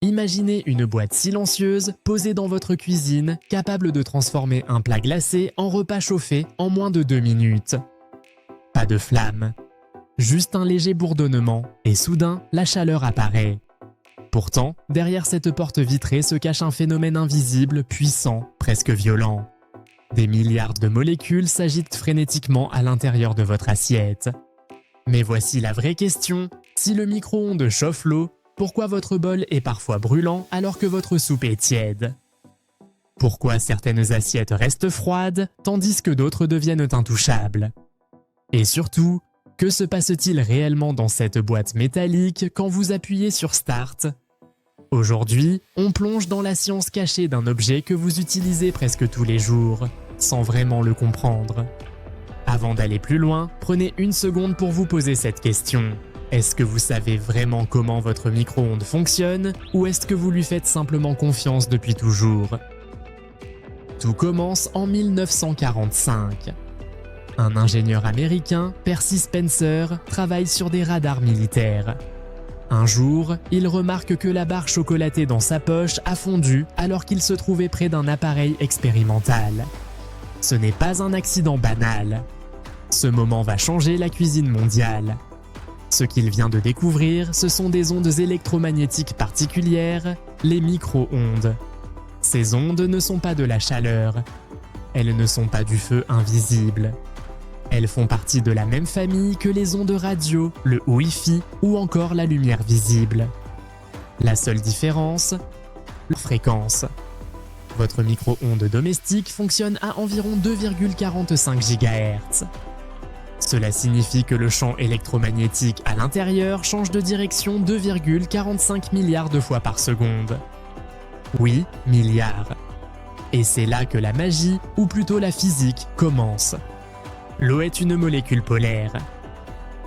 Imaginez une boîte silencieuse posée dans votre cuisine, capable de transformer un plat glacé en repas chauffé en moins de 2 minutes. Pas de flamme, juste un léger bourdonnement, et soudain, la chaleur apparaît. Pourtant, derrière cette porte vitrée se cache un phénomène invisible, puissant, presque violent. Des milliards de molécules s'agitent frénétiquement à l'intérieur de votre assiette. Mais voici la vraie question, si le micro-ondes chauffe l'eau, pourquoi votre bol est parfois brûlant alors que votre soupe est tiède? Pourquoi certaines assiettes restent froides tandis que d'autres deviennent intouchables? Et surtout, que se passe-t-il réellement dans cette boîte métallique quand vous appuyez sur Start? Aujourd'hui, on plonge dans la science cachée d'un objet que vous utilisez presque tous les jours, sans vraiment le comprendre. Avant d'aller plus loin, prenez une seconde pour vous poser cette question. Est-ce que vous savez vraiment comment votre micro-ondes fonctionne ou est-ce que vous lui faites simplement confiance depuis toujours? Tout commence en 1945. Un ingénieur américain, Percy Spencer, travaille sur des radars militaires. Un jour, il remarque que la barre chocolatée dans sa poche a fondu alors qu'il se trouvait près d'un appareil expérimental. Ce n'est pas un accident banal. Ce moment va changer la cuisine mondiale. Ce qu'il vient de découvrir, ce sont des ondes électromagnétiques particulières, les micro-ondes. Ces ondes ne sont pas de la chaleur. Elles ne sont pas du feu invisible. Elles font partie de la même famille que les ondes radio, le Wi-Fi ou encore la lumière visible. La seule différence, la fréquence. Votre micro-ondes domestique fonctionne à environ 2,45 GHz. Cela signifie que le champ électromagnétique à l'intérieur change de direction 2,45 milliards de fois par seconde. Oui, milliards. Et c'est là que la magie, ou plutôt la physique, commence. L'eau est une molécule polaire.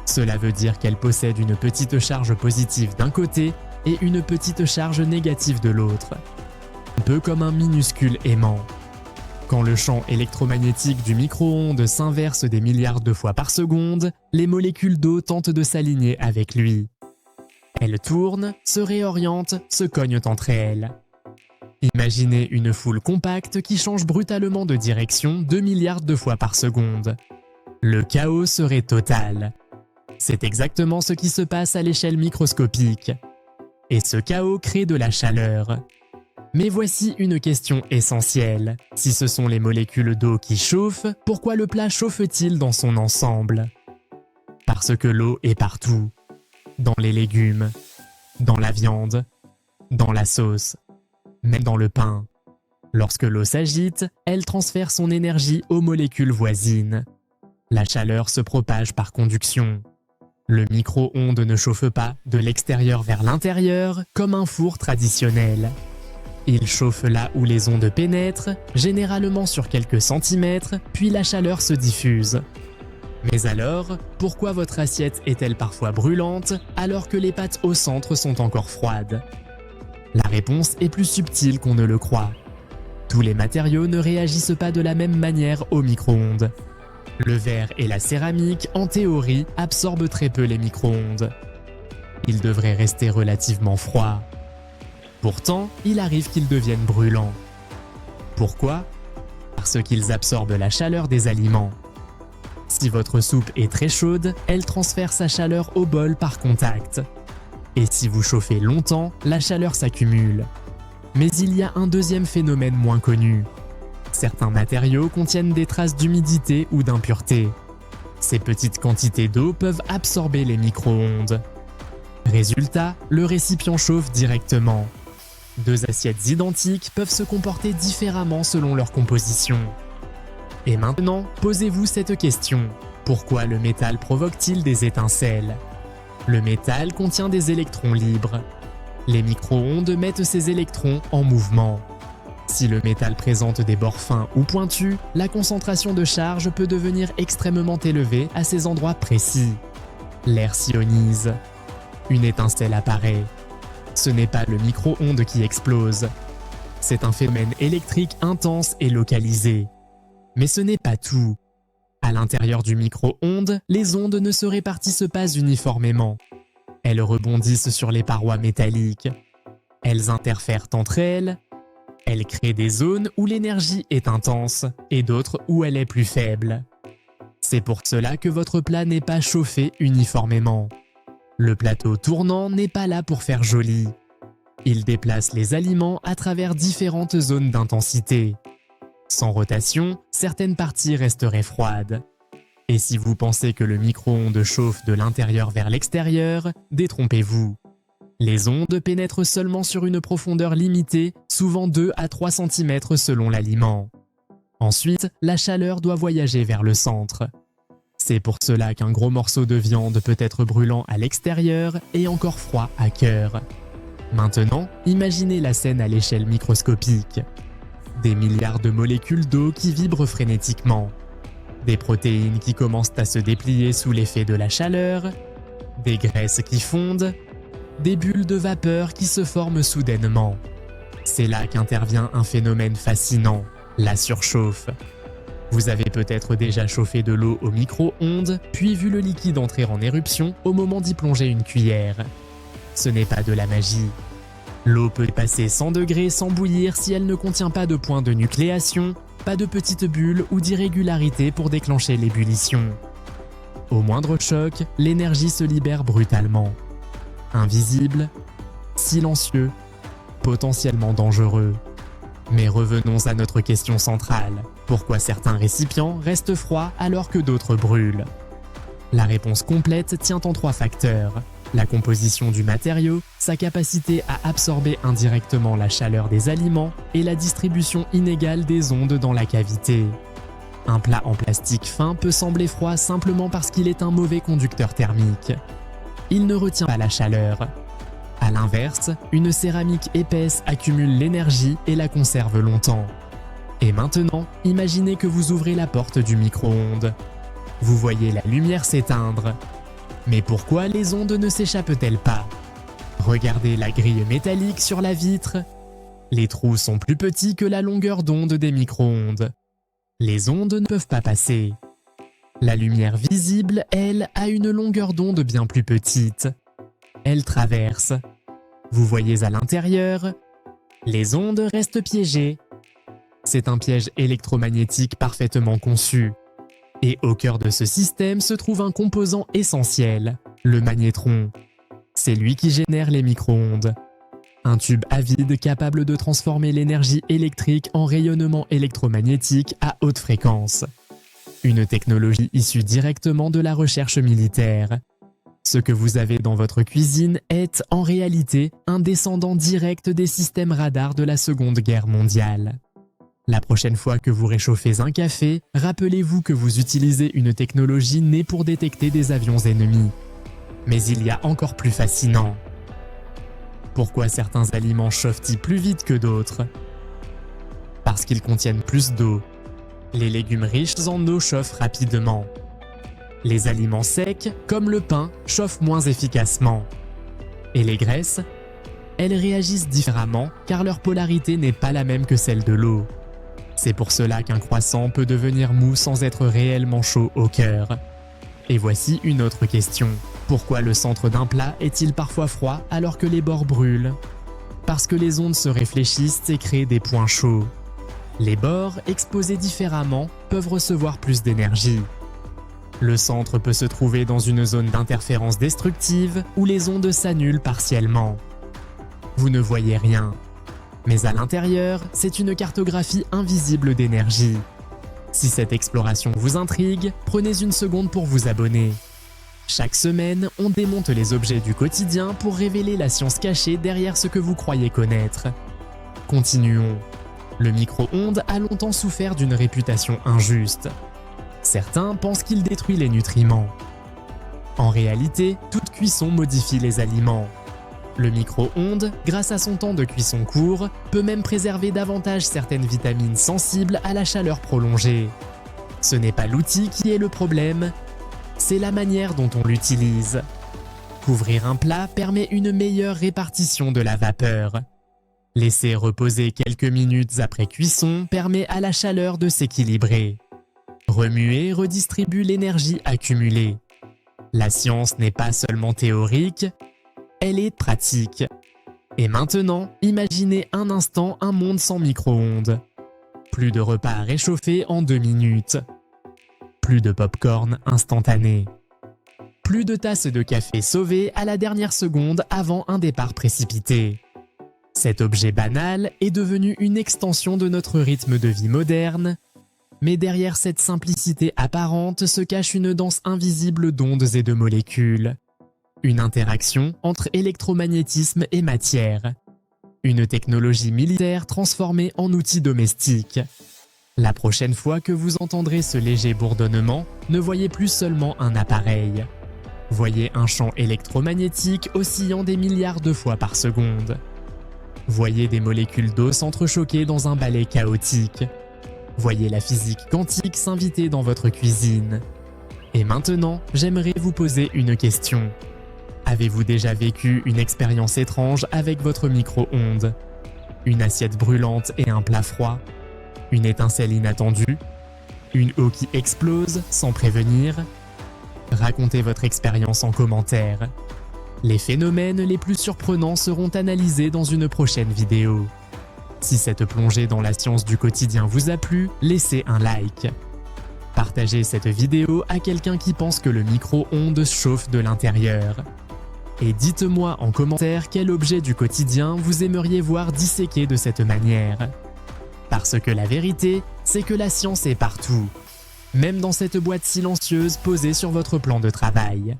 Cela veut dire qu'elle possède une petite charge positive d'un côté et une petite charge négative de l'autre. Un peu comme un minuscule aimant. Quand le champ électromagnétique du micro-ondes s'inverse des milliards de fois par seconde, les molécules d'eau tentent de s'aligner avec lui. Elles tournent, se réorientent, se cognent entre elles. Imaginez une foule compacte qui change brutalement de direction 2 milliards de fois par seconde. Le chaos serait total. C'est exactement ce qui se passe à l'échelle microscopique. Et ce chaos crée de la chaleur. Mais voici une question essentielle. Si ce sont les molécules d'eau qui chauffent, pourquoi le plat chauffe-t-il dans son ensemble? Parce que l'eau est partout. Dans les légumes, dans la viande, dans la sauce, même dans le pain. Lorsque l'eau s'agite, elle transfère son énergie aux molécules voisines. La chaleur se propage par conduction. Le micro-ondes ne chauffe pas de l'extérieur vers l'intérieur comme un four traditionnel. Il chauffe là où les ondes pénètrent, généralement sur quelques centimètres, puis la chaleur se diffuse. Mais alors, pourquoi votre assiette est-elle parfois brûlante alors que les pâtes au centre sont encore froides? La réponse est plus subtile qu'on ne le croit. Tous les matériaux ne réagissent pas de la même manière au micro-ondes. Le verre et la céramique, en théorie, absorbent très peu les micro-ondes. Ils devraient rester relativement froids. Pourtant, il arrive qu'ils deviennent brûlants. Pourquoi? Parce qu'ils absorbent la chaleur des aliments. Si votre soupe est très chaude, elle transfère sa chaleur au bol par contact. Et si vous chauffez longtemps, la chaleur s'accumule. Mais il y a un deuxième phénomène moins connu. Certains matériaux contiennent des traces d'humidité ou d'impureté. Ces petites quantités d'eau peuvent absorber les micro-ondes. Résultat, le récipient chauffe directement. Deux assiettes identiques peuvent se comporter différemment selon leur composition. Et maintenant, posez-vous cette question. Pourquoi le métal provoque-t-il des étincelles? Le métal contient des électrons libres. Les micro-ondes mettent ces électrons en mouvement. Si le métal présente des bords fins ou pointus, la concentration de charge peut devenir extrêmement élevée à ces endroits précis. L'air s'ionise. Une étincelle apparaît. Ce n'est pas le micro-ondes qui explose. C'est un phénomène électrique intense et localisé. Mais ce n'est pas tout. À l'intérieur du micro-ondes, les ondes ne se répartissent pas uniformément. Elles rebondissent sur les parois métalliques. Elles interfèrent entre elles. Elles créent des zones où l'énergie est intense et d'autres où elle est plus faible. C'est pour cela que votre plat n'est pas chauffé uniformément. Le plateau tournant n'est pas là pour faire joli. Il déplace les aliments à travers différentes zones d'intensité. Sans rotation, certaines parties resteraient froides. Et si vous pensez que le micro-ondes chauffe de l'intérieur vers l'extérieur, détrompez-vous. Les ondes pénètrent seulement sur une profondeur limitée, souvent 2 à 3 cm selon l'aliment. Ensuite, la chaleur doit voyager vers le centre. C'est pour cela qu'un gros morceau de viande peut être brûlant à l'extérieur et encore froid à cœur. Maintenant, imaginez la scène à l'échelle microscopique. Des milliards de molécules d'eau qui vibrent frénétiquement. Des protéines qui commencent à se déplier sous l'effet de la chaleur. Des graisses qui fondent. Des bulles de vapeur qui se forment soudainement. C'est là qu'intervient un phénomène fascinant, la surchauffe. Vous avez peut-être déjà chauffé de l'eau au micro-ondes, puis vu le liquide entrer en éruption au moment d'y plonger une cuillère. Ce n'est pas de la magie. L'eau peut passer 100 degrés sans bouillir si elle ne contient pas de point de nucléation, pas de petites bulles ou d'irrégularités pour déclencher l'ébullition. Au moindre choc, l'énergie se libère brutalement. Invisible, silencieux, potentiellement dangereux. Mais revenons à notre question centrale. Pourquoi certains récipients restent froids alors que d'autres brûlent? La réponse complète tient en 3 facteurs. La composition du matériau, sa capacité à absorber indirectement la chaleur des aliments et la distribution inégale des ondes dans la cavité. Un plat en plastique fin peut sembler froid simplement parce qu'il est un mauvais conducteur thermique. Il ne retient pas la chaleur. A l'inverse, une céramique épaisse accumule l'énergie et la conserve longtemps. Et maintenant, imaginez que vous ouvrez la porte du micro-ondes. Vous voyez la lumière s'éteindre. Mais pourquoi les ondes ne s'échappent-elles pas? Regardez la grille métallique sur la vitre. Les trous sont plus petits que la longueur d'onde des micro-ondes. Les ondes ne peuvent pas passer. La lumière visible, elle, a une longueur d'onde bien plus petite. Elle traverse. Vous voyez à l'intérieur. Les ondes restent piégées. C'est un piège électromagnétique parfaitement conçu. Et au cœur de ce système se trouve un composant essentiel, le magnétron. C'est lui qui génère les micro-ondes. Un tube à vide capable de transformer l'énergie électrique en rayonnement électromagnétique à haute fréquence. Une technologie issue directement de la recherche militaire. Ce que vous avez dans votre cuisine est, en réalité, un descendant direct des systèmes radars de la Seconde Guerre mondiale. La prochaine fois que vous réchauffez un café, rappelez-vous que vous utilisez une technologie née pour détecter des avions ennemis. Mais il y a encore plus fascinant. Pourquoi certains aliments chauffent-ils plus vite que d'autres? Parce qu'ils contiennent plus d'eau. Les légumes riches en eau chauffent rapidement. Les aliments secs, comme le pain, chauffent moins efficacement. Et les graisses? Elles réagissent différemment car leur polarité n'est pas la même que celle de l'eau. C'est pour cela qu'un croissant peut devenir mou sans être réellement chaud au cœur. Et voici une autre question. Pourquoi le centre d'un plat est-il parfois froid alors que les bords brûlent? Parce que les ondes se réfléchissent et créent des points chauds. Les bords, exposés différemment, peuvent recevoir plus d'énergie. Le centre peut se trouver dans une zone d'interférence destructive où les ondes s'annulent partiellement. Vous ne voyez rien. Mais à l'intérieur, c'est une cartographie invisible d'énergie. Si cette exploration vous intrigue, prenez une seconde pour vous abonner. Chaque semaine, on démonte les objets du quotidien pour révéler la science cachée derrière ce que vous croyez connaître. Continuons. Le micro-ondes a longtemps souffert d'une réputation injuste. Certains pensent qu'il détruit les nutriments. En réalité, toute cuisson modifie les aliments. Le micro-ondes, grâce à son temps de cuisson court, peut même préserver davantage certaines vitamines sensibles à la chaleur prolongée. Ce n'est pas l'outil qui est le problème, c'est la manière dont on l'utilise. Couvrir un plat permet une meilleure répartition de la vapeur. Laisser reposer quelques minutes après cuisson permet à la chaleur de s'équilibrer. Remuer redistribue l'énergie accumulée. La science n'est pas seulement théorique, elle est pratique. Et maintenant, imaginez un instant un monde sans micro-ondes. Plus de repas à réchauffer en 2 minutes. Plus de pop-corn instantané. Plus de tasses de café sauvées à la dernière seconde avant un départ précipité. Cet objet banal est devenu une extension de notre rythme de vie moderne, mais derrière cette simplicité apparente se cache une danse invisible d'ondes et de molécules. Une interaction entre électromagnétisme et matière. Une technologie militaire transformée en outil domestique. La prochaine fois que vous entendrez ce léger bourdonnement, ne voyez plus seulement un appareil. Voyez un champ électromagnétique oscillant des milliards de fois par seconde. Voyez des molécules d'eau s'entrechoquer dans un ballet chaotique. Voyez la physique quantique s'inviter dans votre cuisine. Et maintenant, j'aimerais vous poser une question. Avez-vous déjà vécu une expérience étrange avec votre micro-ondes? Une assiette brûlante et un plat froid? Une étincelle inattendue? Une eau qui explose sans prévenir? Racontez votre expérience en commentaire. Les phénomènes les plus surprenants seront analysés dans une prochaine vidéo. Si cette plongée dans la science du quotidien vous a plu, laissez un like. Partagez cette vidéo à quelqu'un qui pense que le micro-ondes chauffe de l'intérieur. Et dites-moi en commentaire quel objet du quotidien vous aimeriez voir disséqué de cette manière. Parce que la vérité, c'est que la science est partout, même dans cette boîte silencieuse posée sur votre plan de travail.